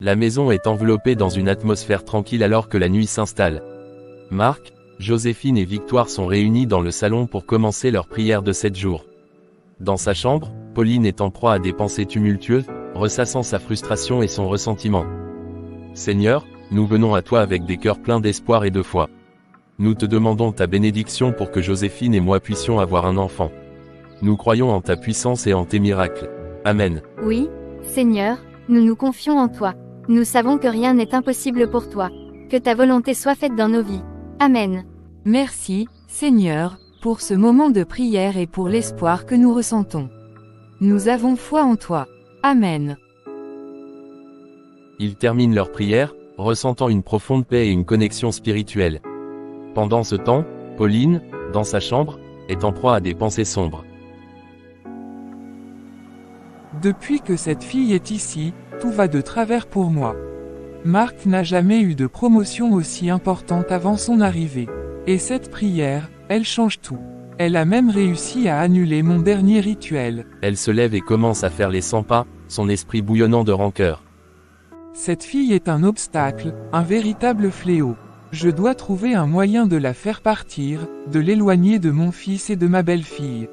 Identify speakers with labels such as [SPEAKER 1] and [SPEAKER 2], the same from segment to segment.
[SPEAKER 1] La maison est enveloppée dans une atmosphère tranquille alors que la nuit s'installe. Marc, Joséphine et Victoire sont réunis dans le salon pour commencer leur prière de 7 jours. Dans sa chambre, Pauline est en proie à des pensées tumultueuses, ressassant sa frustration et son ressentiment. Seigneur, nous venons à toi avec des cœurs pleins d'espoir et de foi. Nous te demandons ta bénédiction pour que Joséphine et moi puissions avoir un enfant. Nous croyons en ta puissance et en tes miracles. Amen.
[SPEAKER 2] Oui, Seigneur, nous nous confions en toi. Nous savons que rien n'est impossible pour toi. Que ta volonté soit faite dans nos vies. Amen.
[SPEAKER 3] Merci, Seigneur, pour ce moment de prière et pour l'espoir que nous ressentons. Nous avons foi en toi. Amen.
[SPEAKER 1] Ils terminent leur prière, ressentant une profonde paix et une connexion spirituelle. Pendant ce temps, Pauline, dans sa chambre, est en proie à des pensées sombres.
[SPEAKER 4] Depuis que cette fille est ici, tout va de travers pour moi. Marc n'a jamais eu de promotion aussi importante avant son arrivée. Et cette prière, elle change tout. Elle a même réussi à annuler mon dernier rituel.
[SPEAKER 1] Elle se lève et commence à faire les 100 pas, son esprit bouillonnant de rancœur.
[SPEAKER 4] Cette fille est un obstacle, un véritable fléau. Je dois trouver un moyen de la faire partir, de l'éloigner de mon fils et de ma belle-fille.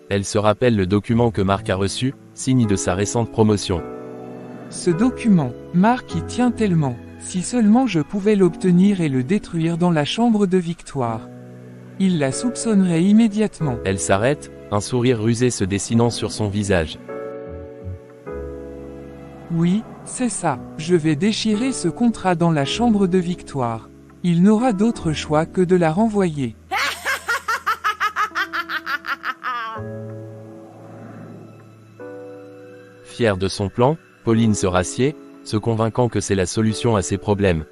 [SPEAKER 1] Elle se rappelle le document que Marc a reçu, signe de sa récente promotion.
[SPEAKER 4] Ce document, Marc y tient tellement. Si seulement je pouvais l'obtenir et le détruire dans la chambre de Victoire. Il la soupçonnerait immédiatement.
[SPEAKER 1] Elle s'arrête, un sourire rusé se dessinant sur son visage.
[SPEAKER 4] Oui, c'est ça. Je vais déchirer ce contrat dans la chambre de Victoire. Il n'aura d'autre choix que de la renvoyer.
[SPEAKER 1] Fière de son plan, Pauline se rassied, se convainquant que c'est la solution à ses problèmes.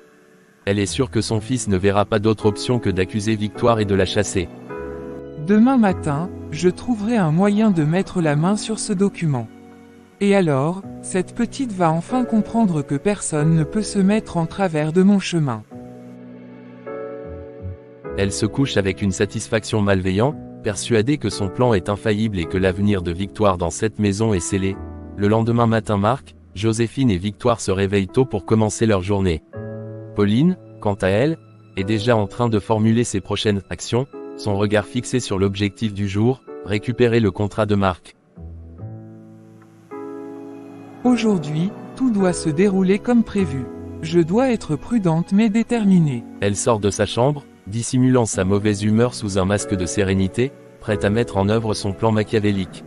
[SPEAKER 1] Elle est sûre que son fils ne verra pas d'autre option que d'accuser Victoire et de la chasser.
[SPEAKER 4] Demain matin, je trouverai un moyen de mettre la main sur ce document. Et alors, cette petite va enfin comprendre que personne ne peut se mettre en travers de mon chemin.
[SPEAKER 1] Elle se couche avec une satisfaction malveillante, persuadée que son plan est infaillible et que l'avenir de Victoire dans cette maison est scellé. Le lendemain matin, Marc, Joséphine et Victoire se réveillent tôt pour commencer leur journée. Pauline, quant à elle, est déjà en train de formuler ses prochaines actions, son regard fixé sur l'objectif du jour, récupérer le contrat de Marc.
[SPEAKER 4] Aujourd'hui, tout doit se dérouler comme prévu. Je dois être prudente mais déterminée.
[SPEAKER 1] Elle sort de sa chambre, dissimulant sa mauvaise humeur sous un masque de sérénité, prête à mettre en œuvre son plan machiavélique.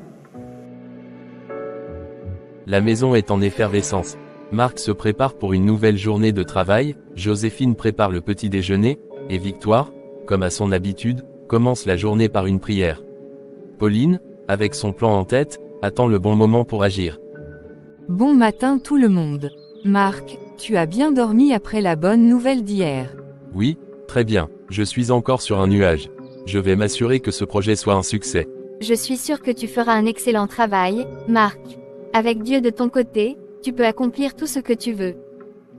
[SPEAKER 1] La maison est en effervescence. Marc se prépare pour une nouvelle journée de travail, Joséphine prépare le petit déjeuner, et Victoire, comme à son habitude, commence la journée par une prière. Pauline, avec son plan en tête, attend le bon moment pour agir.
[SPEAKER 3] Bon matin tout le monde. Marc, tu as bien dormi après la bonne nouvelle d'hier.
[SPEAKER 1] Oui, très bien, je suis encore sur un nuage. Je vais m'assurer que ce projet soit un succès.
[SPEAKER 2] Je suis sûre que tu feras un excellent travail, Marc. Avec Dieu de ton côté, tu peux accomplir tout ce que tu veux.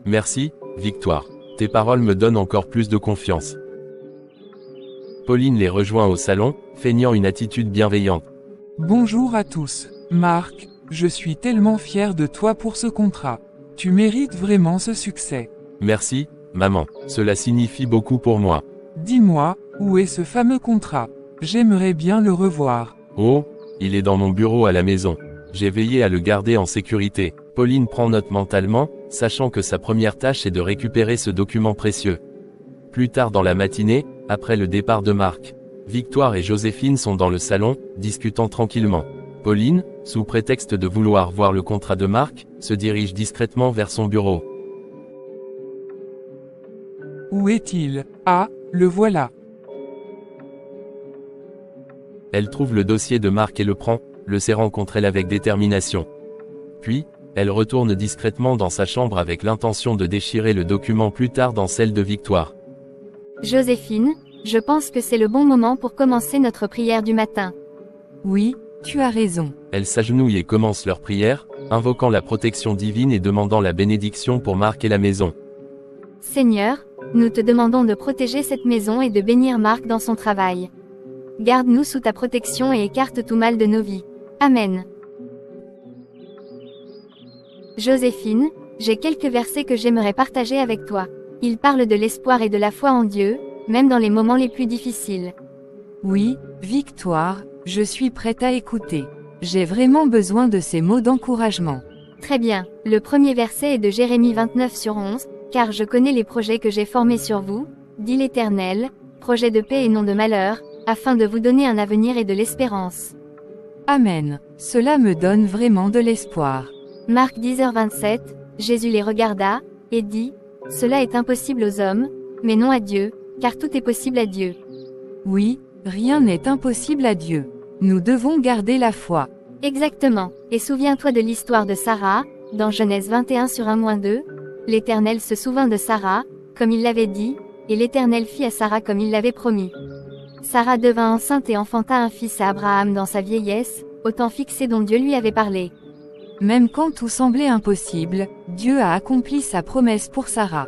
[SPEAKER 1] Merci, Victoire. Tes paroles me donnent encore plus de confiance. Pauline les rejoint au salon, feignant une attitude bienveillante.
[SPEAKER 4] Bonjour à tous. Marc, je suis tellement fier de toi pour ce contrat. Tu mérites vraiment ce succès.
[SPEAKER 1] Merci, maman. Cela signifie beaucoup pour moi.
[SPEAKER 4] Dis-moi, où est ce fameux contrat? J'aimerais bien le revoir.
[SPEAKER 1] Oh, il est dans mon bureau à la maison. J'ai veillé à le garder en sécurité. Pauline prend note mentalement, sachant que sa première tâche est de récupérer ce document précieux. Plus tard dans la matinée, après le départ de Marc, Victoire et Joséphine sont dans le salon, discutant tranquillement. Pauline, sous prétexte de vouloir voir le contrat de Marc, se dirige discrètement vers son bureau.
[SPEAKER 4] Où est-il? Ah, le voilà.
[SPEAKER 1] Elle trouve le dossier de Marc et le prend, le serrant contre elle avec détermination. Puis, elle retourne discrètement dans sa chambre avec l'intention de déchirer le document plus tard dans celle de Victoire.
[SPEAKER 2] Joséphine, je pense que c'est le bon moment pour commencer notre prière du matin.
[SPEAKER 3] Oui, tu as raison.
[SPEAKER 1] Elles s'agenouillent et commencent leur prière, invoquant la protection divine et demandant la bénédiction pour Marc et la maison.
[SPEAKER 2] Seigneur, nous te demandons de protéger cette maison et de bénir Marc dans son travail. Garde-nous sous ta protection et écarte tout mal de nos vies. Amen. Joséphine, J'ai quelques versets que j'aimerais partager avec toi. Ils parlent de l'espoir et de la foi en Dieu, même dans les moments les plus difficiles.
[SPEAKER 3] Oui, Victoire, je suis prête à écouter. J'ai vraiment besoin de ces mots d'encouragement.
[SPEAKER 2] Très bien, le premier verset est de Jérémie 29/11, « Car je connais les projets que j'ai formés sur vous, dit l'Éternel, projets de paix et non de malheur, afin de vous donner un avenir et de l'espérance. »
[SPEAKER 3] Amen. Cela me donne vraiment de l'espoir.
[SPEAKER 2] Marc 10h27, Jésus les regarda, et dit, « Cela est impossible aux hommes, mais non à Dieu, car tout est possible à Dieu. »
[SPEAKER 3] Oui, rien n'est impossible à Dieu. Nous devons garder la foi.
[SPEAKER 2] Exactement, et souviens-toi de l'histoire de Sarah, dans Genèse 21/1-2, l'Éternel se souvint de Sarah, comme il l'avait dit, et l'Éternel fit à Sarah comme il l'avait promis. Sarah devint enceinte et enfanta un fils à Abraham dans sa vieillesse, au temps fixé dont Dieu lui avait parlé.
[SPEAKER 3] Même quand tout semblait impossible, Dieu a accompli sa promesse pour Sarah.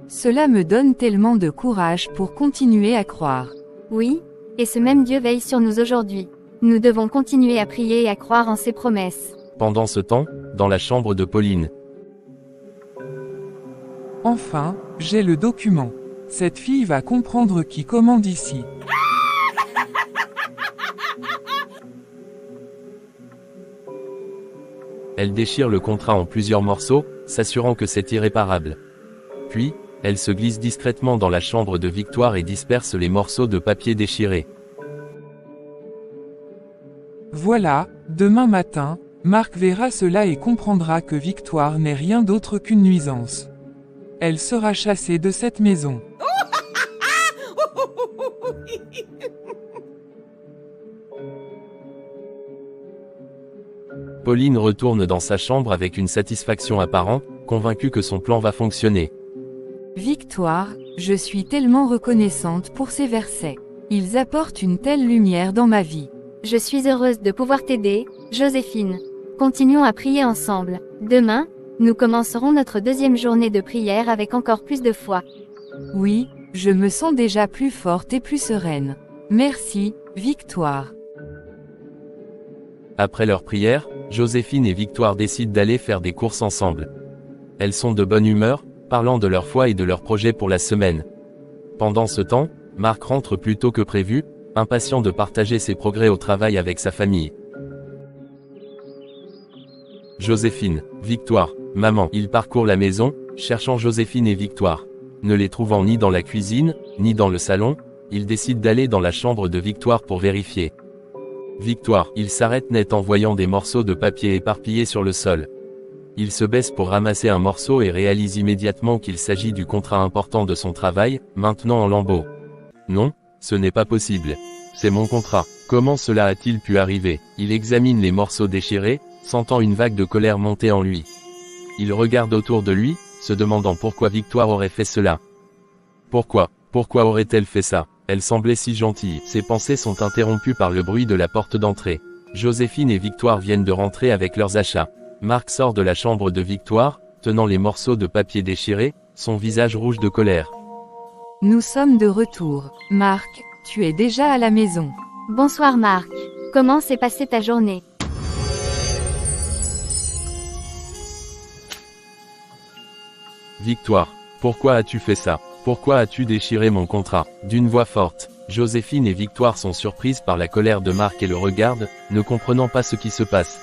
[SPEAKER 3] Cela me donne tellement de courage pour continuer à croire.
[SPEAKER 2] Oui, et ce même Dieu veille sur nous aujourd'hui. Nous devons continuer à prier et à croire en ses promesses.
[SPEAKER 1] Pendant ce temps, dans la chambre de Pauline.
[SPEAKER 4] Enfin, j'ai le document. Cette fille va comprendre qui commande ici.
[SPEAKER 1] Elle déchire le contrat en plusieurs morceaux, s'assurant que c'est irréparable. Puis, elle se glisse discrètement dans la chambre de Victoire et disperse les morceaux de papier déchirés.
[SPEAKER 4] Voilà, demain matin, Marc verra cela et comprendra que Victoire n'est rien d'autre qu'une nuisance. Elle sera chassée de cette maison.
[SPEAKER 1] Pauline retourne dans sa chambre avec une satisfaction apparente, convaincue que son plan va fonctionner.
[SPEAKER 3] Victoire, je suis tellement reconnaissante pour ces versets. Ils apportent une telle lumière dans ma vie.
[SPEAKER 2] Je suis heureuse de pouvoir t'aider, Joséphine. Continuons à prier ensemble. Demain, nous commencerons notre deuxième journée de prière avec encore plus de foi.
[SPEAKER 3] Oui, je me sens déjà plus forte et plus sereine. Merci, Victoire.
[SPEAKER 1] Après leur prière, Joséphine et Victoire décident d'aller faire des courses ensemble. Elles sont de bonne humeur, parlant de leur foi et de leurs projets pour la semaine. Pendant ce temps, Marc rentre plus tôt que prévu, impatient de partager ses progrès au travail avec sa famille. Joséphine, Victoire, maman. Il parcourt la maison, cherchant Joséphine et Victoire. Ne les trouvant ni dans la cuisine, ni dans le salon, il décide d'aller dans la chambre de Victoire pour vérifier. Victoire, il s'arrête net en voyant des morceaux de papier éparpillés sur le sol. Il se baisse pour ramasser un morceau et réalise immédiatement qu'il s'agit du contrat important de son travail, maintenant en lambeaux. Non, ce n'est pas possible. C'est mon contrat. Comment cela a-t-il pu arriver? Il examine les morceaux déchirés, sentant une vague de colère monter en lui. Il regarde autour de lui, se demandant pourquoi Victoire aurait fait cela. Pourquoi aurait-elle fait ça? Elle semblait si gentille. Ses pensées sont interrompues par le bruit de la porte d'entrée. Joséphine et Victoire viennent de rentrer avec leurs achats. Marc sort de la chambre de Victoire, tenant les morceaux de papier déchirés, son visage rouge de colère.
[SPEAKER 3] Nous sommes de retour. Marc, tu es déjà à la maison.
[SPEAKER 2] Bonsoir Marc. Comment s'est passée ta journée?
[SPEAKER 1] Victoire, pourquoi as-tu fait ça? Pourquoi as-tu déchiré mon contrat? D'une voix forte, Joséphine et Victoire sont surprises par la colère de Marc et le regardent, ne comprenant pas ce qui se passe.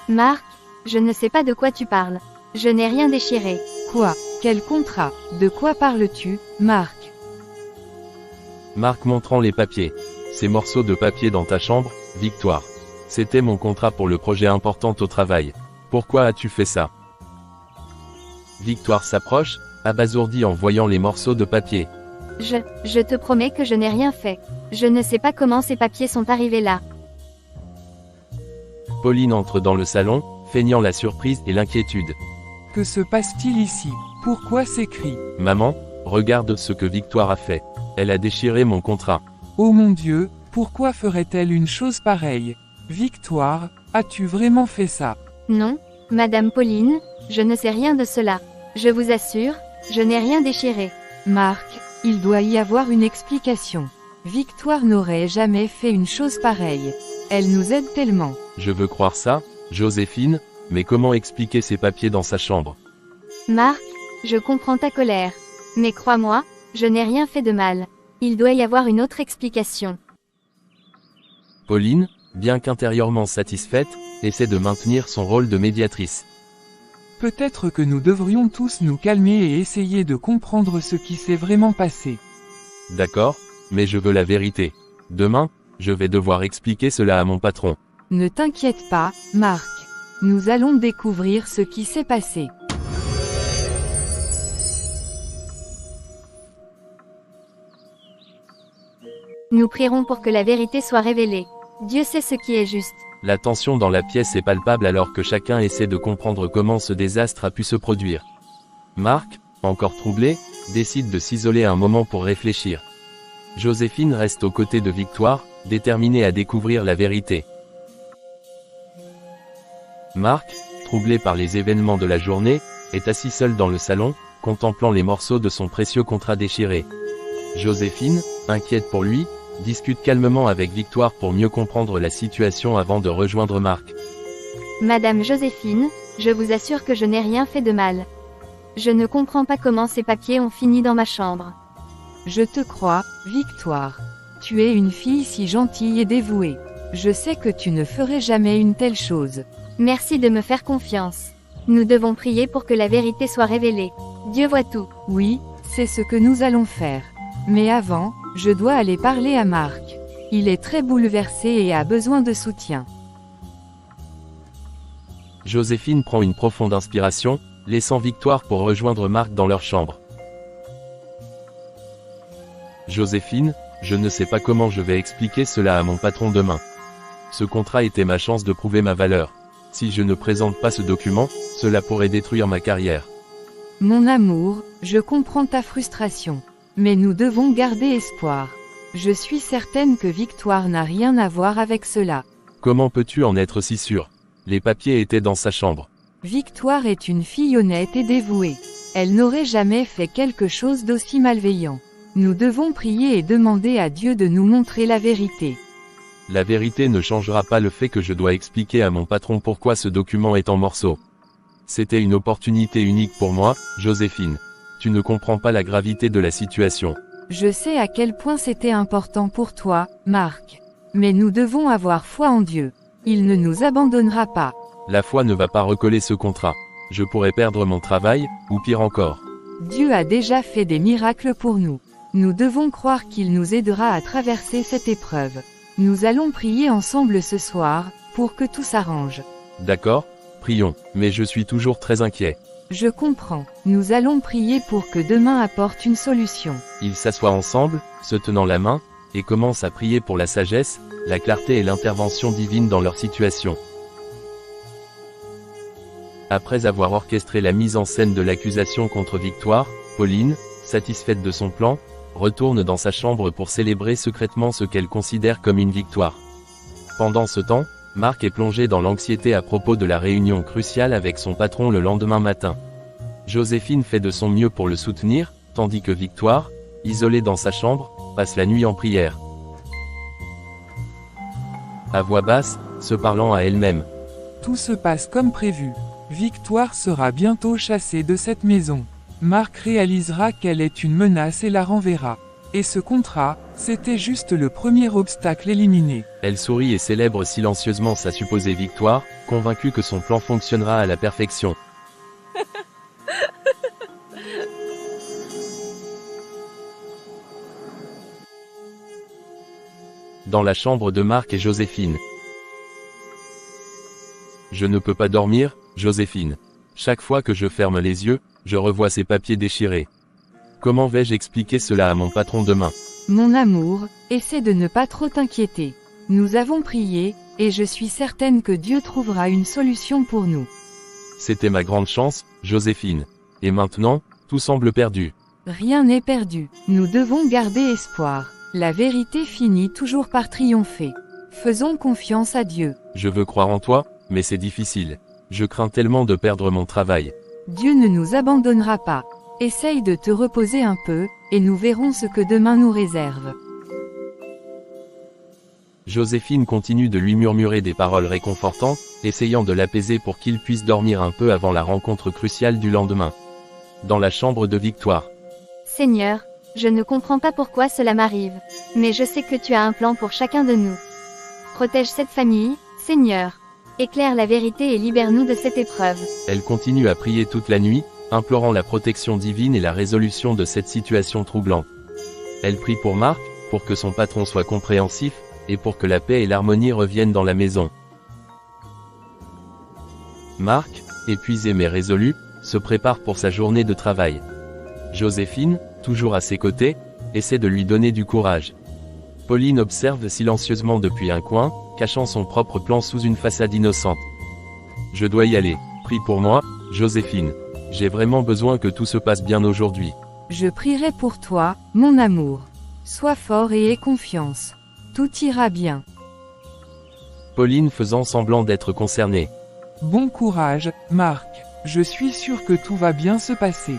[SPEAKER 2] Marc, je ne sais pas de quoi tu parles. Je n'ai rien déchiré.
[SPEAKER 3] Quoi? Quel contrat? De quoi parles-tu, Marc?
[SPEAKER 1] Marc montrant les papiers. Ces morceaux de papier dans ta chambre, Victoire. C'était mon contrat pour le projet important au travail. Pourquoi as-tu fait ça? Victoire s'approche, abasourdie en voyant les morceaux de papier.
[SPEAKER 2] Je te promets que je n'ai rien fait. Je ne sais pas comment ces papiers sont arrivés là.
[SPEAKER 1] Pauline entre dans le salon, feignant la surprise et l'inquiétude.
[SPEAKER 4] Que se passe-t-il ici? Pourquoi ces cris?
[SPEAKER 1] Maman, regarde ce que Victoire a fait. Elle a déchiré mon contrat.
[SPEAKER 4] Oh mon Dieu, pourquoi ferait-elle une chose pareille? Victoire, as-tu vraiment fait ça?
[SPEAKER 2] Non, Madame Pauline, je ne sais rien de cela. Je vous assure, je n'ai rien déchiré.
[SPEAKER 3] Marc, il doit y avoir une explication. Victoire n'aurait jamais fait une chose pareille. Elle nous aide tellement.
[SPEAKER 1] Je veux croire ça, Joséphine, mais comment expliquer ces papiers dans sa chambre?
[SPEAKER 2] Marc, je comprends ta colère. Mais crois-moi, je n'ai rien fait de mal. Il doit y avoir une autre explication.
[SPEAKER 1] Pauline, bien qu'intérieurement satisfaite, essaie de maintenir son rôle de médiatrice.
[SPEAKER 4] Peut-être que nous devrions tous nous calmer et essayer de comprendre ce qui s'est vraiment passé.
[SPEAKER 1] D'accord, mais je veux la vérité. Demain, je vais devoir expliquer cela à mon patron.
[SPEAKER 3] Ne t'inquiète pas, Marc. Nous allons découvrir ce qui s'est passé.
[SPEAKER 2] Nous prierons pour que la vérité soit révélée. Dieu sait ce qui est juste.
[SPEAKER 1] La tension dans la pièce est palpable alors que chacun essaie de comprendre comment ce désastre a pu se produire. Marc, encore troublé, décide de s'isoler un moment pour réfléchir. Joséphine reste aux côtés de Victoire, déterminée à découvrir la vérité. Marc, troublé par les événements de la journée, est assis seul dans le salon, contemplant les morceaux de son précieux contrat déchiré. Joséphine, inquiète pour lui, discute calmement avec Victoire pour mieux comprendre la situation avant de rejoindre Marc.
[SPEAKER 2] Madame Joséphine, je vous assure que je n'ai rien fait de mal. Je ne comprends pas comment ces papiers ont fini dans ma chambre.
[SPEAKER 3] Je te crois, Victoire. Tu es une fille si gentille et dévouée. Je sais que tu ne ferais jamais une telle chose.
[SPEAKER 2] Merci de me faire confiance. Nous devons prier pour que la vérité soit révélée. Dieu voit tout.
[SPEAKER 3] Oui, c'est ce que nous allons faire. Mais avant, je dois aller parler à Marc. Il est très bouleversé et a besoin de soutien.
[SPEAKER 1] Joséphine prend une profonde inspiration, laissant Victoire pour rejoindre Marc dans leur chambre. Joséphine, je ne sais pas comment je vais expliquer cela à mon patron demain. Ce contrat était ma chance de prouver ma valeur. Si je ne présente pas ce document, cela pourrait détruire ma carrière.
[SPEAKER 3] Mon amour, je comprends ta frustration. Mais nous devons garder espoir. Je suis certaine que Victoire n'a rien à voir avec cela.
[SPEAKER 1] Comment peux-tu en être si sûr? Les papiers étaient dans sa chambre.
[SPEAKER 3] Victoire est une fille honnête et dévouée. Elle n'aurait jamais fait quelque chose d'aussi malveillant. Nous devons prier et demander à Dieu de nous montrer la vérité.
[SPEAKER 1] La vérité ne changera pas le fait que je dois expliquer à mon patron pourquoi ce document est en morceaux. C'était une opportunité unique pour moi, Joséphine. Tu ne comprends pas la gravité de la situation.
[SPEAKER 3] Je sais à quel point c'était important pour toi, Marc. Mais nous devons avoir foi en Dieu. Il ne nous abandonnera pas.
[SPEAKER 1] La foi ne va pas recoller ce contrat. Je pourrais perdre mon travail, ou pire encore.
[SPEAKER 3] Dieu a déjà fait des miracles pour nous. Nous devons croire qu'il nous aidera à traverser cette épreuve. Nous allons prier ensemble ce soir, pour que tout s'arrange.
[SPEAKER 1] D'accord, prions, mais je suis toujours très inquiet.
[SPEAKER 3] Je comprends. Nous allons prier pour que demain apporte une solution.
[SPEAKER 1] Ils s'assoient ensemble, se tenant la main, et commencent à prier pour la sagesse, la clarté et l'intervention divine dans leur situation. Après avoir orchestré la mise en scène de l'accusation contre Victoire, Pauline, satisfaite de son plan, retourne dans sa chambre pour célébrer secrètement ce qu'elle considère comme une victoire. Pendant ce temps, Marc est plongé dans l'anxiété à propos de la réunion cruciale avec son patron le lendemain matin. Joséphine fait de son mieux pour le soutenir, tandis que Victoire, isolée dans sa chambre, passe la nuit en prière. À voix basse, se parlant à elle-même.
[SPEAKER 4] Tout se passe comme prévu. Victoire sera bientôt chassée de cette maison. Marc réalisera qu'elle est une menace et la renverra. Et ce contrat, c'était juste le premier obstacle éliminé.
[SPEAKER 1] Elle sourit et célèbre silencieusement sa supposée victoire, convaincue que son plan fonctionnera à la perfection. Dans la chambre de Marc et Joséphine. Je ne peux pas dormir, Joséphine. Chaque fois que je ferme les yeux, je revois ces papiers déchirés. Comment vais-je expliquer cela à mon patron demain?
[SPEAKER 3] Mon amour, essaie de ne pas trop t'inquiéter. Nous avons prié, et je suis certaine que Dieu trouvera une solution pour nous.
[SPEAKER 1] C'était ma grande chance, Joséphine. Et maintenant, tout semble perdu.
[SPEAKER 3] Rien n'est perdu. Nous devons garder espoir. La vérité finit toujours par triompher. Faisons confiance à Dieu.
[SPEAKER 1] Je veux croire en toi, mais c'est difficile. Je crains tellement de perdre mon travail.
[SPEAKER 3] Dieu ne nous abandonnera pas. Essaye de te reposer un peu, et nous verrons ce que demain nous réserve.
[SPEAKER 1] Joséphine continue de lui murmurer des paroles réconfortantes, essayant de l'apaiser pour qu'il puisse dormir un peu avant la rencontre cruciale du lendemain. dans la chambre de Victoire.
[SPEAKER 2] Seigneur, je ne comprends pas pourquoi cela m'arrive. Mais je sais que tu as un plan pour chacun de nous. Protège cette famille, Seigneur. Éclaire la vérité et libère-nous de cette épreuve.
[SPEAKER 1] Elle continue à prier toute la nuit, implorant la protection divine et la résolution de cette situation troublante. Elle prie pour Marc, pour que son patron soit compréhensif, et pour que la paix et l'harmonie reviennent dans la maison. Marc, épuisé mais résolu, se prépare pour sa journée de travail. Joséphine, toujours à ses côtés, essaie de lui donner du courage. Pauline observe silencieusement depuis un coin, cachant son propre plan sous une façade innocente. Je dois y aller. Prie pour moi, Joséphine. J'ai vraiment besoin que tout se passe bien aujourd'hui.
[SPEAKER 3] Je prierai pour toi, mon amour. Sois fort et aie confiance. Tout ira bien.
[SPEAKER 1] Pauline faisant semblant d'être concernée.
[SPEAKER 4] Bon courage, Marc. Je suis sûr que tout va bien se passer.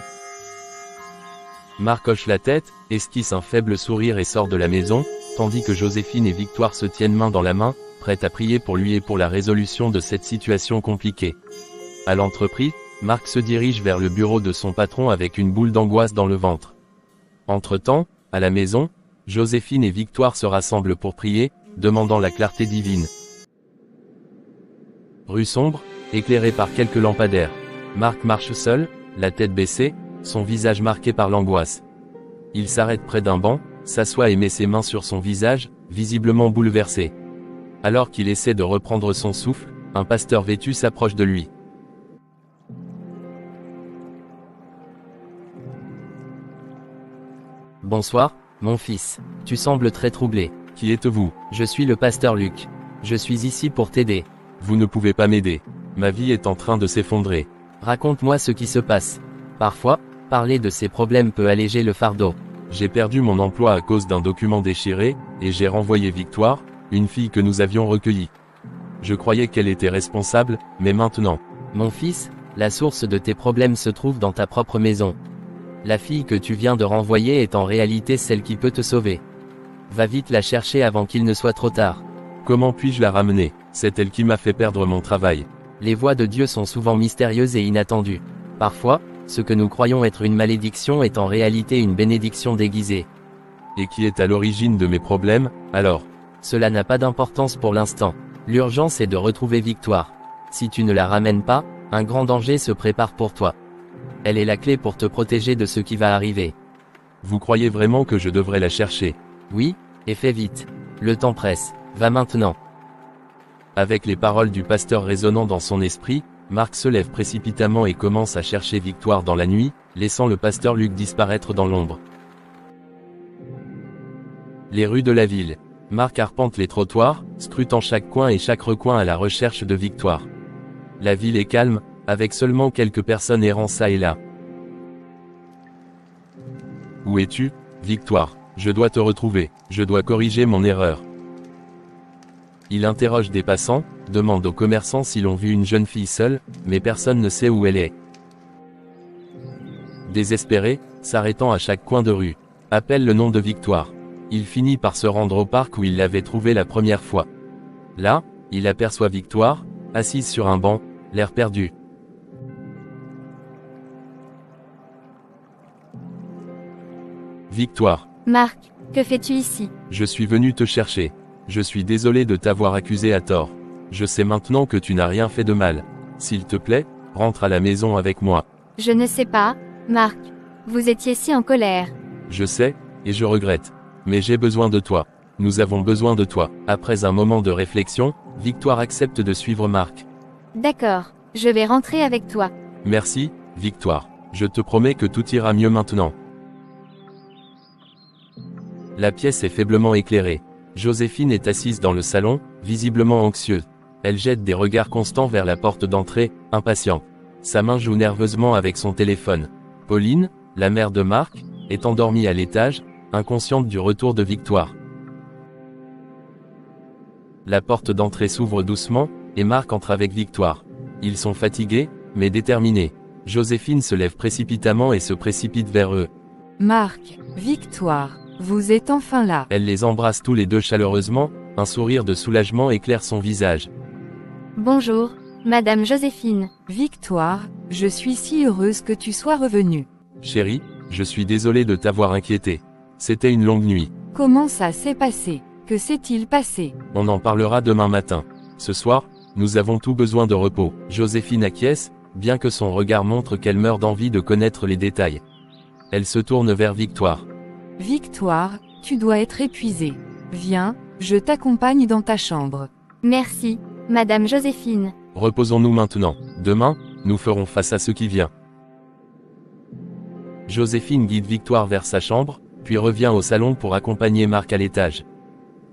[SPEAKER 1] Marc hoche la tête, esquisse un faible sourire et sort de la maison, tandis que Joséphine et Victoire se tiennent main dans la main, prêtes à prier pour lui et pour la résolution de cette situation compliquée. À l'entreprise, Marc se dirige vers le bureau de son patron avec une boule d'angoisse dans le ventre. Entre-temps, à la maison, Joséphine et Victoire se rassemblent pour prier, demandant la clarté divine. Rue sombre, éclairée par quelques lampadaires. Marc marche seul, la tête baissée, son visage marqué par l'angoisse. Il s'arrête près d'un banc, s'assoit et met ses mains sur son visage, visiblement bouleversé. Alors qu'il essaie de reprendre son souffle, un pasteur vêtu s'approche de lui.
[SPEAKER 5] Bonsoir, mon fils. Tu sembles très troublé.
[SPEAKER 1] Qui êtes-vous?
[SPEAKER 5] Je suis le pasteur Luc. Je suis ici pour t'aider.
[SPEAKER 1] Vous ne pouvez pas m'aider. Ma vie est en train de s'effondrer.
[SPEAKER 5] Raconte-moi ce qui se passe. Parfois, parler de ces problèmes peut alléger le fardeau.
[SPEAKER 1] J'ai perdu mon emploi à cause d'un document déchiré, et j'ai renvoyé Victoire, une fille que nous avions recueillie. Je croyais qu'elle était responsable, mais maintenant.
[SPEAKER 5] Mon fils, la source de tes problèmes se trouve dans ta propre maison. La fille que tu viens de renvoyer est en réalité celle qui peut te sauver. Va vite la chercher avant qu'il ne soit trop tard.
[SPEAKER 1] Comment puis-je la ramener? C'est elle qui m'a fait perdre mon travail.
[SPEAKER 5] Les voies de Dieu sont souvent mystérieuses et inattendues. Parfois, ce que nous croyons être une malédiction est en réalité une bénédiction déguisée.
[SPEAKER 1] Et qui est à l'origine de mes problèmes, alors?
[SPEAKER 5] Cela n'a pas d'importance pour l'instant. L'urgence est de retrouver Victoire. Si tu ne la ramènes pas, un grand danger se prépare pour toi. Elle est la clé pour te protéger de ce qui va arriver.
[SPEAKER 1] Vous croyez vraiment que je devrais la chercher?
[SPEAKER 5] Oui, et fais vite. Le temps presse. Va maintenant.
[SPEAKER 1] Avec les paroles du pasteur résonnant dans son esprit, Marc se lève précipitamment et commence à chercher Victoire dans la nuit, laissant le pasteur Luc disparaître dans l'ombre. Les rues de la ville. Marc arpente les trottoirs, scrutant chaque coin et chaque recoin à la recherche de Victoire. La ville est calme, avec seulement quelques personnes errant ça et là. Où es-tu, Victoire? Je dois te retrouver, je dois corriger mon erreur. Il interroge des passants, demande aux commerçants s'ils ont vu une jeune fille seule, mais personne ne sait où elle est. Désespéré, s'arrêtant à chaque coin de rue, appelle le nom de Victoire. Il finit par se rendre au parc où il l'avait trouvée la première fois. Là, il aperçoit Victoire, assise sur un banc, l'air perdu. Victoire.
[SPEAKER 2] Marc, que fais-tu ici?
[SPEAKER 1] Je suis venu te chercher. Je suis désolé de t'avoir accusé à tort. Je sais maintenant que tu n'as rien fait de mal. S'il te plaît, rentre à la maison avec moi.
[SPEAKER 2] Je ne sais pas, Marc. Vous étiez si en colère.
[SPEAKER 1] Je sais, et je regrette. Mais j'ai besoin de toi. Nous avons besoin de toi. Après un moment de réflexion, Victoire accepte de suivre Marc.
[SPEAKER 2] D'accord, je vais rentrer avec toi.
[SPEAKER 1] Merci, Victoire. Je te promets que tout ira mieux maintenant. La pièce est faiblement éclairée. Joséphine est assise dans le salon, visiblement anxieuse. Elle jette des regards constants vers la porte d'entrée, impatiente. Sa main joue nerveusement avec son téléphone. Pauline, la mère de Marc, est endormie à l'étage, inconsciente du retour de Victoire. La porte d'entrée s'ouvre doucement, et Marc entre avec Victoire. Ils sont fatigués, mais déterminés. Joséphine se lève précipitamment et se précipite vers eux.
[SPEAKER 3] Marc, Victoire, vous êtes enfin là.
[SPEAKER 1] Elle les embrasse tous les deux chaleureusement, un sourire de soulagement éclaire son visage.
[SPEAKER 2] Bonjour, Madame Joséphine.
[SPEAKER 3] Victoire, je suis si heureuse que tu sois revenue.
[SPEAKER 1] Chérie, je suis désolé de t'avoir inquiété. C'était une longue nuit.
[SPEAKER 3] Comment ça s'est passé? Que s'est-il passé?
[SPEAKER 1] On en parlera demain matin. Ce soir, nous avons tout besoin de repos. Joséphine acquiesce, bien que son regard montre qu'elle meurt d'envie de connaître les détails. Elle se tourne vers Victoire.
[SPEAKER 3] Victoire, tu dois être épuisée. Viens, je t'accompagne dans ta chambre.
[SPEAKER 2] Merci, Madame Joséphine.
[SPEAKER 1] Reposons-nous maintenant. Demain, nous ferons face à ce qui vient. Joséphine guide Victoire vers sa chambre, puis revient au salon pour accompagner Marc à l'étage.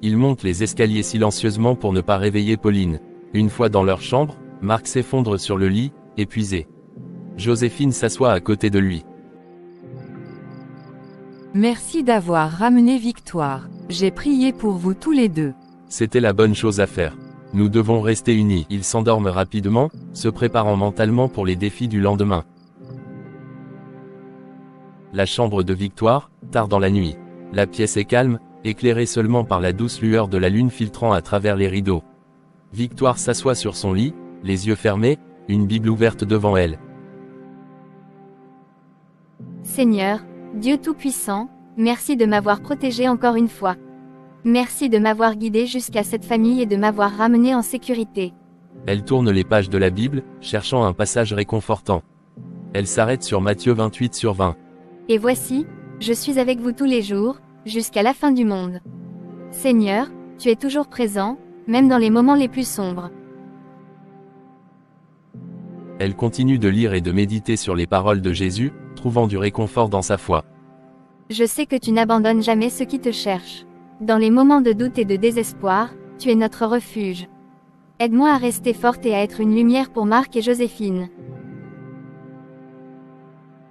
[SPEAKER 1] Ils montent les escaliers silencieusement pour ne pas réveiller Pauline. Une fois dans leur chambre, Marc s'effondre sur le lit, épuisé. Joséphine s'assoit à côté de lui.
[SPEAKER 3] Merci d'avoir ramené Victoire. J'ai prié pour vous tous les deux.
[SPEAKER 1] C'était la bonne chose à faire. Nous devons rester unis. Ils s'endorment rapidement, se préparant mentalement pour les défis du lendemain. La chambre de Victoire, tard dans la nuit. La pièce est calme, éclairée seulement par la douce lueur de la lune filtrant à travers les rideaux. Victoire s'assoit sur son lit, les yeux fermés, une Bible ouverte devant elle.
[SPEAKER 2] Seigneur, Dieu Tout-Puissant, merci de m'avoir protégé encore une fois. Merci de m'avoir guidé jusqu'à cette famille et de m'avoir ramené en sécurité.
[SPEAKER 1] Elle tourne les pages de la Bible, cherchant un passage réconfortant. Elle s'arrête sur Matthieu 28/20.
[SPEAKER 2] Et voici, je suis avec vous tous les jours, jusqu'à la fin du monde. Seigneur, tu es toujours présent, même dans les moments les plus sombres.
[SPEAKER 1] Elle continue de lire et de méditer sur les paroles de Jésus, trouvant du réconfort dans sa foi.
[SPEAKER 2] Je sais que tu n'abandonnes jamais ceux qui te cherchent. Dans les moments de doute et de désespoir, tu es notre refuge. Aide-moi à rester forte et à être une lumière pour Marc et Joséphine.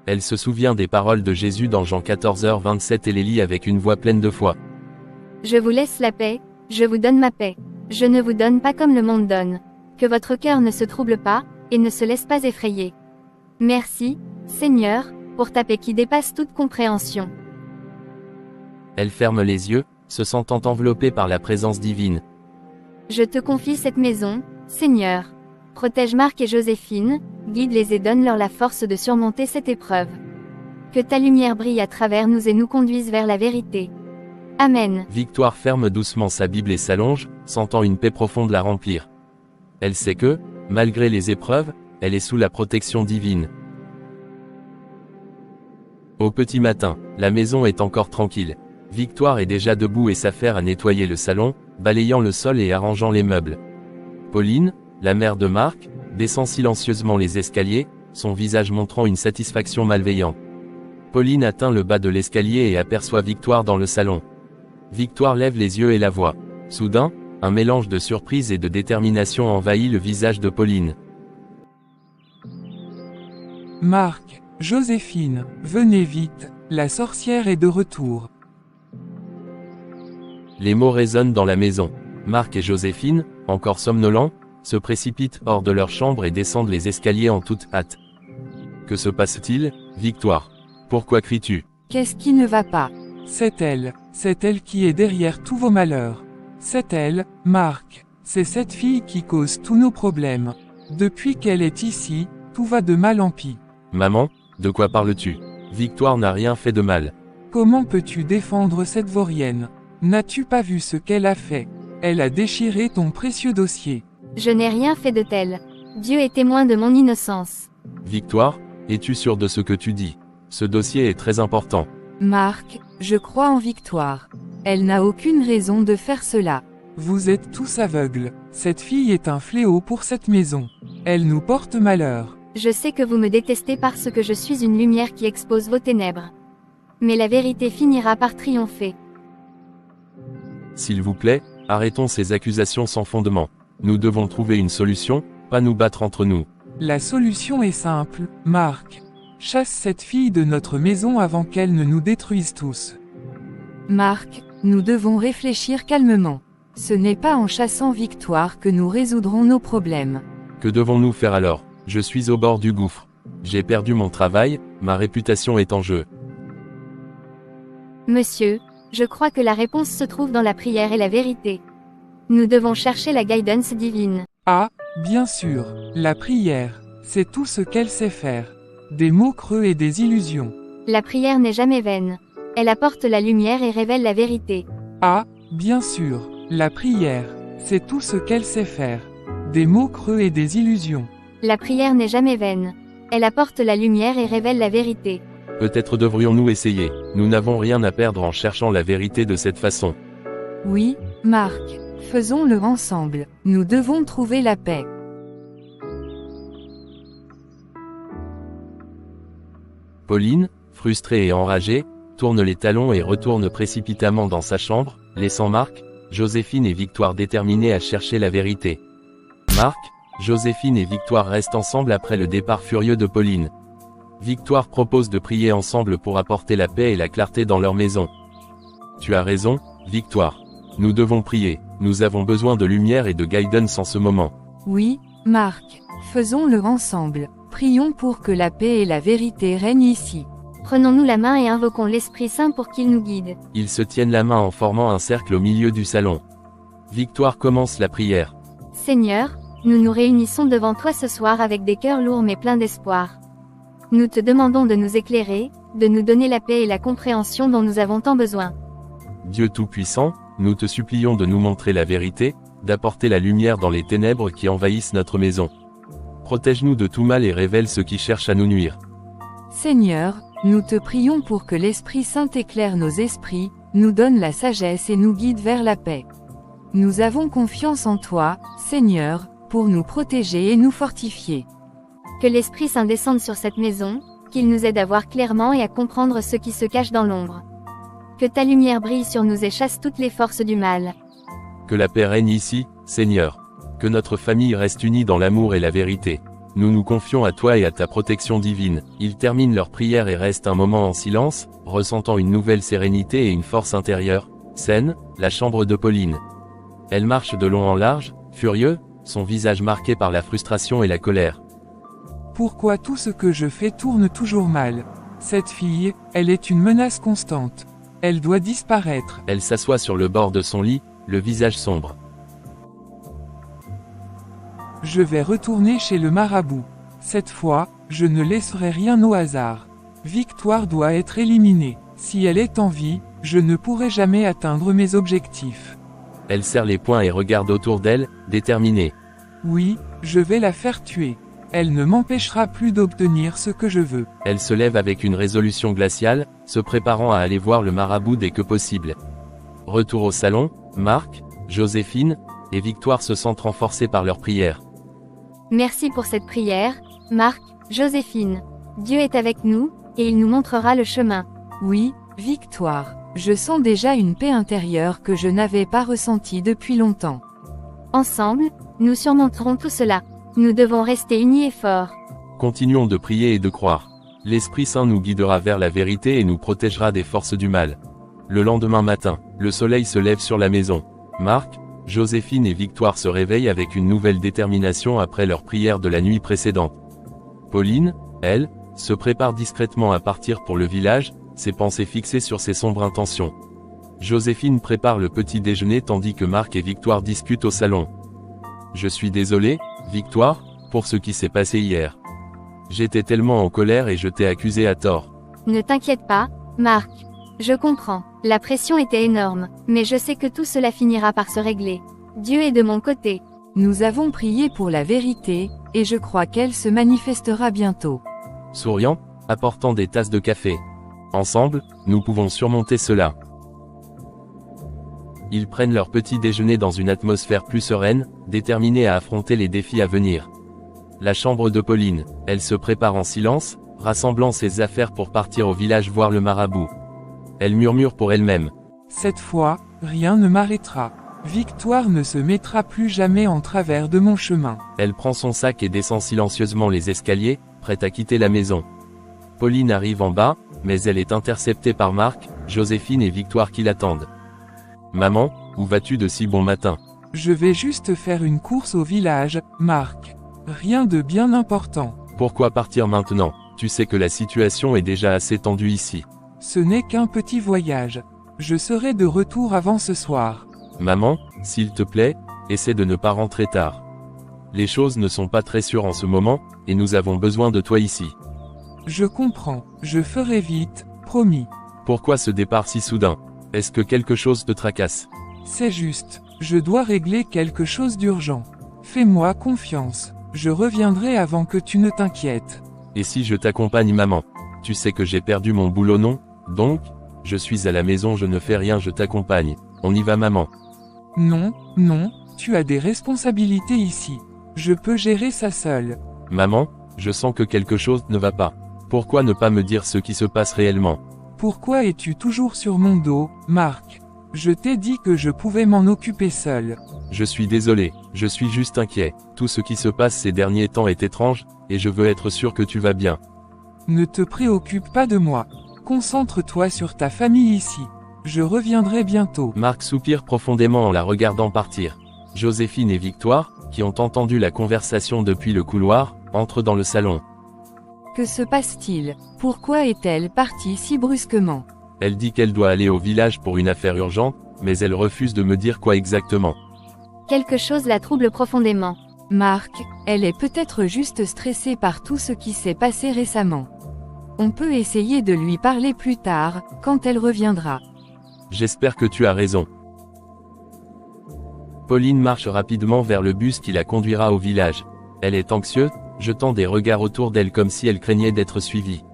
[SPEAKER 1] Elle se souvient des paroles de Jésus dans Jean 14h27 et les lit avec une voix pleine de foi.
[SPEAKER 2] Je vous laisse la paix, je vous donne ma paix. Je ne vous donne pas comme le monde donne. Que votre cœur ne se trouble pas, et ne se laisse pas effrayer. Merci, Seigneur, pour ta paix qui dépasse toute compréhension.
[SPEAKER 1] Elle ferme les yeux, se sentant enveloppée par la présence divine.
[SPEAKER 2] Je te confie cette maison, Seigneur. Protège Marc et Joséphine, guide-les et donne-leur la force de surmonter cette épreuve. Que ta lumière brille à travers nous et nous conduise vers la vérité. Amen.
[SPEAKER 1] Victoire ferme doucement sa Bible et s'allonge, sentant une paix profonde la remplir. Elle sait que, malgré les épreuves, elle est sous la protection divine. Au petit matin, la maison est encore tranquille. Victoire est déjà debout et s'affaire à nettoyer le salon, balayant le sol et arrangeant les meubles. Pauline, la mère de Marc, descend silencieusement les escaliers, son visage montrant une satisfaction malveillante. Pauline atteint le bas de l'escalier et aperçoit Victoire dans le salon. Victoire lève les yeux et la voit. Soudain, un mélange de surprise et de détermination envahit le visage de Pauline.
[SPEAKER 4] Marc, Joséphine, venez vite, la sorcière est de retour.
[SPEAKER 1] Les mots résonnent dans la maison. Marc et Joséphine, encore somnolents, se précipitent hors de leur chambre et descendent les escaliers en toute hâte. Que se passe-t-il, Victoire? Pourquoi cries-tu?
[SPEAKER 3] Qu'est-ce qui ne va pas?
[SPEAKER 4] C'est elle qui est derrière tous vos malheurs. C'est elle, Marc, c'est cette fille qui cause tous nos problèmes. Depuis qu'elle est ici, tout va de mal en pis.
[SPEAKER 1] Maman, de quoi parles-tu? Victoire n'a rien fait de mal.
[SPEAKER 4] Comment peux-tu défendre cette vaurienne? N'as-tu pas vu ce qu'elle a fait? Elle a déchiré ton précieux dossier.
[SPEAKER 2] Je n'ai rien fait de tel. Dieu est témoin de mon innocence.
[SPEAKER 1] Victoire, es-tu sûre de ce que tu dis? Ce dossier est très important.
[SPEAKER 3] Marc, je crois en Victoire. Elle n'a aucune raison de faire cela.
[SPEAKER 4] Vous êtes tous aveugles. Cette fille est un fléau pour cette maison. Elle nous porte malheur.
[SPEAKER 2] Je sais que vous me détestez parce que je suis une lumière qui expose vos ténèbres. Mais la vérité finira par triompher.
[SPEAKER 1] S'il vous plaît, arrêtons ces accusations sans fondement. Nous devons trouver une solution, pas nous battre entre nous.
[SPEAKER 4] La solution est simple, Marc. Chasse cette fille de notre maison avant qu'elle ne nous détruise tous.
[SPEAKER 3] Marc, nous devons réfléchir calmement. Ce n'est pas en chassant Victoire que nous résoudrons nos problèmes.
[SPEAKER 1] Que devons-nous faire alors? Je suis au bord du gouffre. J'ai perdu mon travail, ma réputation est en jeu.
[SPEAKER 2] Monsieur, je crois que la réponse se trouve dans la prière et la vérité. Nous devons chercher la guidance divine.
[SPEAKER 4] Ah, bien sûr, la prière, c'est tout ce qu'elle sait faire. Des mots creux et des illusions.
[SPEAKER 2] La prière n'est jamais vaine. Elle apporte la lumière et révèle la vérité.
[SPEAKER 4] Ah, bien sûr, la prière, c'est tout ce qu'elle sait faire. Des mots creux et des illusions.
[SPEAKER 2] La prière n'est jamais vaine. Elle apporte la lumière et révèle la vérité.
[SPEAKER 1] Peut-être devrions-nous essayer. Nous n'avons rien à perdre en cherchant la vérité de cette façon.
[SPEAKER 3] Oui, Marc. Faisons-le ensemble. Nous devons trouver la paix.
[SPEAKER 1] Pauline, frustrée et enragée, tourne les talons et retourne précipitamment dans sa chambre, laissant Marc, Joséphine et Victoire déterminés à chercher la vérité. Marc, Joséphine et Victoire restent ensemble après le départ furieux de Pauline. Victoire propose de prier ensemble pour apporter la paix et la clarté dans leur maison. Tu as raison, Victoire. Nous devons prier, nous avons besoin de lumière et de guidance en ce moment.
[SPEAKER 3] Oui, Marc. Faisons-le ensemble. Prions pour que la paix et la vérité règnent ici.
[SPEAKER 2] Prenons-nous la main et invoquons l'Esprit Saint pour qu'il nous guide.
[SPEAKER 1] Ils se tiennent la main en formant un cercle au milieu du salon. Victoire commence la prière.
[SPEAKER 2] Seigneur, nous nous réunissons devant toi ce soir avec des cœurs lourds mais pleins d'espoir. Nous te demandons de nous éclairer, de nous donner la paix et la compréhension dont nous avons tant besoin.
[SPEAKER 1] Dieu Tout-Puissant, nous te supplions de nous montrer la vérité, d'apporter la lumière dans les ténèbres qui envahissent notre maison. Protège-nous de tout mal et révèle ceux qui cherchent à nous nuire.
[SPEAKER 3] Seigneur, nous te prions pour que l'Esprit Saint éclaire nos esprits, nous donne la sagesse et nous guide vers la paix. Nous avons confiance en toi, Seigneur, pour nous protéger et nous fortifier.
[SPEAKER 2] Que l'Esprit Saint descende sur cette maison, qu'il nous aide à voir clairement et à comprendre ce qui se cache dans l'ombre. Que ta lumière brille sur nous et chasse toutes les forces du mal.
[SPEAKER 1] Que la paix règne ici, Seigneur. Que notre famille reste unie dans l'amour et la vérité. Nous nous confions à toi et à ta protection divine. Ils terminent leur prière et restent un moment en silence, ressentant une nouvelle sérénité et une force intérieure. Scène, la chambre de Pauline. Elle marche de long en large, furieux, son visage marqué par la frustration et la colère.
[SPEAKER 4] Pourquoi tout ce que je fais tourne toujours mal? Cette fille, elle est une menace constante. Elle doit disparaître.
[SPEAKER 1] Elle s'assoit sur le bord de son lit, le visage sombre.
[SPEAKER 4] Je vais retourner chez le marabout. Cette fois, je ne laisserai rien au hasard. Victoire doit être éliminée. Si elle est en vie, je ne pourrai jamais atteindre mes objectifs.
[SPEAKER 1] Elle serre les poings et regarde autour d'elle, déterminée.
[SPEAKER 4] Oui, je vais la faire tuer. Elle ne m'empêchera plus d'obtenir ce que je veux.
[SPEAKER 1] Elle se lève avec une résolution glaciale, se préparant à aller voir le marabout dès que possible. Retour au salon, Marc, Joséphine et Victoire se sentent renforcés par leur prière.
[SPEAKER 2] Merci pour cette prière, Marc, Joséphine. Dieu est avec nous, et il nous montrera le chemin.
[SPEAKER 3] Oui, Victoire. Je sens déjà une paix intérieure que je n'avais pas ressentie depuis longtemps.
[SPEAKER 2] Ensemble, nous surmonterons tout cela. Nous devons rester unis et forts.
[SPEAKER 1] Continuons de prier et de croire. L'Esprit Saint nous guidera vers la vérité et nous protégera des forces du mal. Le lendemain matin, le soleil se lève sur la maison. Marc, Joséphine et Victoire se réveillent avec une nouvelle détermination après leur prière de la nuit précédente. Pauline, elle, se prépare discrètement à partir pour le village, ses pensées fixées sur ses sombres intentions. Joséphine prépare le petit déjeuner tandis que Marc et Victoire discutent au salon. Je suis désolé, Victoire, pour ce qui s'est passé hier. J'étais tellement en colère et je t'ai accusé à tort.
[SPEAKER 2] Ne t'inquiète pas, Marc. Je comprends. La pression était énorme, mais je sais que tout cela finira par se régler. Dieu est de mon côté.
[SPEAKER 3] Nous avons prié pour la vérité, et je crois qu'elle se manifestera bientôt.
[SPEAKER 1] Souriant, apportant des tasses de café. Ensemble, nous pouvons surmonter cela. Ils prennent leur petit déjeuner dans une atmosphère plus sereine, déterminés à affronter les défis à venir. La chambre de Pauline, elle se prépare en silence, rassemblant ses affaires pour partir au village voir le marabout. Elle murmure pour elle-même.
[SPEAKER 4] Cette fois, rien ne m'arrêtera. Victoire ne se mettra plus jamais en travers de mon chemin.
[SPEAKER 1] Elle prend son sac et descend silencieusement les escaliers, prête à quitter la maison. Pauline arrive en bas, mais elle est interceptée par Marc, Joséphine et Victoire qui l'attendent. Maman, où vas-tu de si bon matin?
[SPEAKER 4] Je vais juste faire une course au village, Marc. Rien de bien important.
[SPEAKER 1] Pourquoi partir maintenant? Tu sais que la situation est déjà assez tendue ici.
[SPEAKER 4] Ce n'est qu'un petit voyage. Je serai de retour avant ce soir.
[SPEAKER 1] Maman, s'il te plaît, essaie de ne pas rentrer tard. Les choses ne sont pas très sûres en ce moment, et nous avons besoin de toi ici.
[SPEAKER 4] Je comprends, je ferai vite, promis.
[SPEAKER 1] Pourquoi ce départ si soudain? Est-ce que quelque chose te tracasse?
[SPEAKER 4] C'est juste, je dois régler quelque chose d'urgent. Fais-moi confiance, je reviendrai avant que tu ne t'inquiètes.
[SPEAKER 1] Et si je t'accompagne maman? Tu sais que j'ai perdu mon boulot non? Donc, je suis à la maison, je ne fais rien, je t'accompagne. On y va maman?
[SPEAKER 4] Non, non, tu as des responsabilités ici. Je peux gérer ça seul.
[SPEAKER 1] Maman, je sens que quelque chose ne va pas. Pourquoi ne pas me dire ce qui se passe réellement?
[SPEAKER 4] Pourquoi es-tu toujours sur mon dos, Marc? Je t'ai dit que je pouvais m'en occuper seul.
[SPEAKER 1] Je suis désolé, je suis juste inquiet. Tout ce qui se passe ces derniers temps est étrange, et je veux être sûr que tu vas bien.
[SPEAKER 4] Ne te préoccupe pas de moi. Concentre-toi sur ta famille ici. Je reviendrai bientôt.
[SPEAKER 1] Marc soupire profondément en la regardant partir. Joséphine et Victoire, qui ont entendu la conversation depuis le couloir, entrent dans le salon.
[SPEAKER 3] Que se passe-t-il? Pourquoi est-elle partie si brusquement?
[SPEAKER 1] Elle dit qu'elle doit aller au village pour une affaire urgente, mais elle refuse de me dire quoi exactement.
[SPEAKER 2] Quelque chose la trouble profondément.
[SPEAKER 3] Marc, elle est peut-être juste stressée par tout ce qui s'est passé récemment. On peut essayer de lui parler plus tard, quand elle reviendra.
[SPEAKER 1] J'espère que tu as raison. Pauline marche rapidement vers le bus qui la conduira au village. Elle est anxieuse, jetant des regards autour d'elle comme si elle craignait d'être suivie.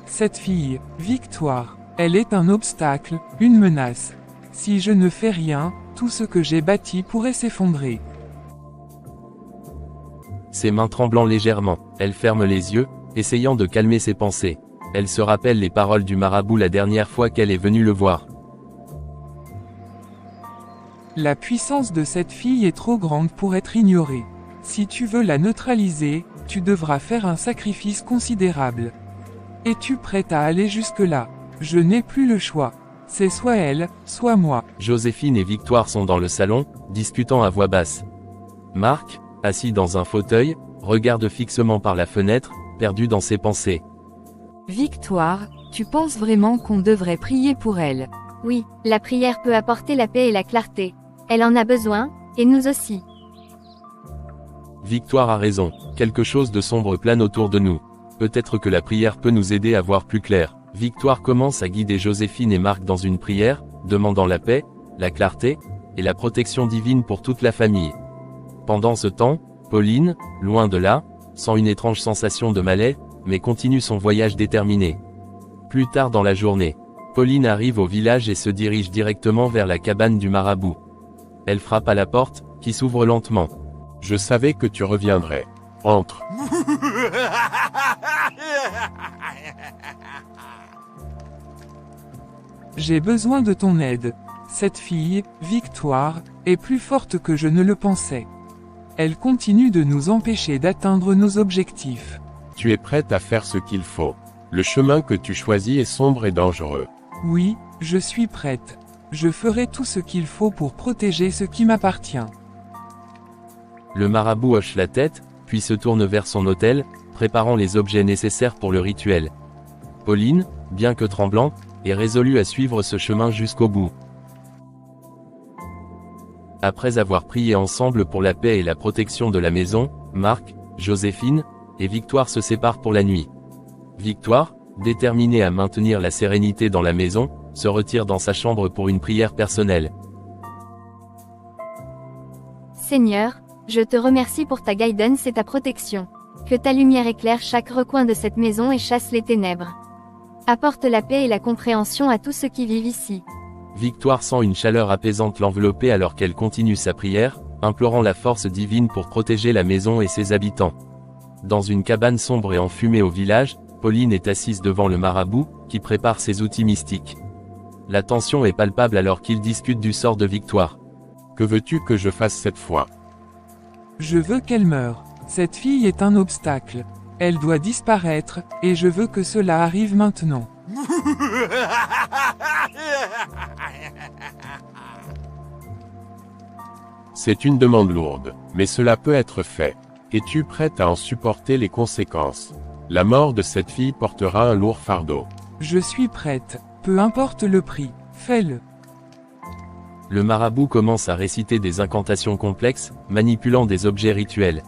[SPEAKER 4] Cette fille, Victoire, elle est un obstacle, une menace. Si je ne fais rien, tout ce que j'ai bâti pourrait s'effondrer.
[SPEAKER 1] Ses mains tremblant légèrement, elle ferme les yeux, essayant de calmer ses pensées. Elle se rappelle les paroles du marabout la dernière fois qu'elle est venue le voir.
[SPEAKER 4] La puissance de cette fille est trop grande pour être ignorée. Si tu veux la neutraliser, tu devras faire un sacrifice considérable. Es-tu prête à aller jusque-là? Je n'ai plus le choix. C'est soit elle, soit moi.
[SPEAKER 1] Joséphine et Victoire sont dans le salon, discutant à voix basse. Marc, assis dans un fauteuil, regarde fixement par la fenêtre, perdu dans ses pensées.
[SPEAKER 3] Victoire, tu penses vraiment qu'on devrait prier pour elle?
[SPEAKER 2] Oui, la prière peut apporter la paix et la clarté. Elle en a besoin, et nous aussi.
[SPEAKER 1] Victoire a raison, quelque chose de sombre plane autour de nous. Peut-être que la prière peut nous aider à voir plus clair. Victoire commence à guider Joséphine et Marc dans une prière, demandant la paix, la clarté, et la protection divine pour toute la famille. Pendant ce temps, Pauline, loin de là, sent une étrange sensation de malaise, mais continue son voyage déterminé. Plus tard dans la journée, Pauline arrive au village et se dirige directement vers la cabane du marabout. Elle frappe à la porte, qui s'ouvre lentement.
[SPEAKER 6] Je savais que tu reviendrais. Entre.
[SPEAKER 4] J'ai besoin de ton aide. Cette fille, Victoire, est plus forte que je ne le pensais. Elle continue de nous empêcher d'atteindre nos objectifs.
[SPEAKER 6] Tu es prête à faire ce qu'il faut. Le chemin que tu choisis est sombre et dangereux.
[SPEAKER 4] Oui, je suis prête. Je ferai tout ce qu'il faut pour protéger ce qui m'appartient.
[SPEAKER 1] Le marabout hoche la tête, puis se tourne vers son autel, préparant les objets nécessaires pour le rituel. Pauline, bien que tremblante, est résolue à suivre ce chemin jusqu'au bout. Après avoir prié ensemble pour la paix et la protection de la maison, Marc, Joséphine et Victoire se séparent pour la nuit. Victoire, déterminée à maintenir la sérénité dans la maison, se retire dans sa chambre pour une prière personnelle.
[SPEAKER 2] Seigneur, je te remercie pour ta guidance et ta protection. Que ta lumière éclaire chaque recoin de cette maison et chasse les ténèbres. Apporte la paix et la compréhension à tous ceux qui vivent ici.
[SPEAKER 1] Victoire sent une chaleur apaisante l'envelopper alors qu'elle continue sa prière, implorant la force divine pour protéger la maison et ses habitants. Dans une cabane sombre et enfumée au village, Pauline est assise devant le marabout, qui prépare ses outils mystiques. La tension est palpable alors qu'ils discutent du sort de Victoire.
[SPEAKER 6] Que veux-tu que je fasse cette fois?
[SPEAKER 4] Je veux qu'elle meure. Cette fille est un obstacle. Elle doit disparaître, et je veux que cela arrive maintenant.
[SPEAKER 6] C'est une demande lourde, mais cela peut être fait. Es-tu prête à en supporter les conséquences? La mort de cette fille portera un lourd fardeau.
[SPEAKER 4] Je suis prête, peu importe le prix, fais-le.
[SPEAKER 1] Le marabout commence à réciter des incantations complexes, manipulant des objets rituels.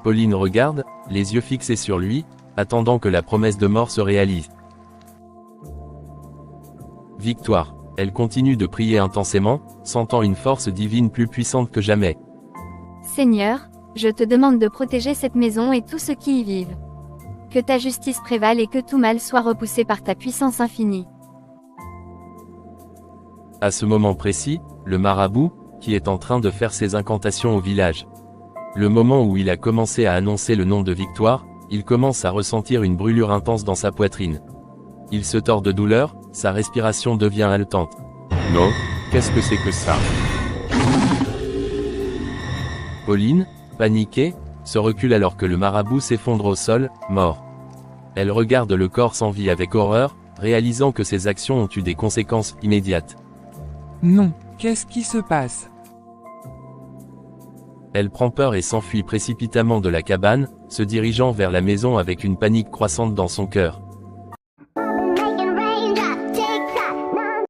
[SPEAKER 1] Pauline regarde, les yeux fixés sur lui, attendant que la promesse de mort se réalise. Victoire. Elle continue de prier intensément, sentant une force divine plus puissante que jamais.
[SPEAKER 2] Seigneur, je te demande de protéger cette maison et tous ceux qui y vivent. Que ta justice prévale et que tout mal soit repoussé par ta puissance infinie.
[SPEAKER 1] À ce moment précis, le marabout, qui est en train de faire ses incantations au village. Le moment où il a commencé à annoncer le nom de Victoire, il commence à ressentir une brûlure intense dans sa poitrine. Il se tord de douleur, sa respiration devient haletante.
[SPEAKER 6] Non, qu'est-ce que c'est que ça?
[SPEAKER 1] Pauline, paniquée, se recule alors que le marabout s'effondre au sol, mort. Elle regarde le corps sans vie avec horreur, réalisant que ses actions ont eu des conséquences immédiates.
[SPEAKER 4] Non, qu'est-ce qui se passe?
[SPEAKER 1] Elle prend peur et s'enfuit précipitamment de la cabane, se dirigeant vers la maison avec une panique croissante dans son cœur.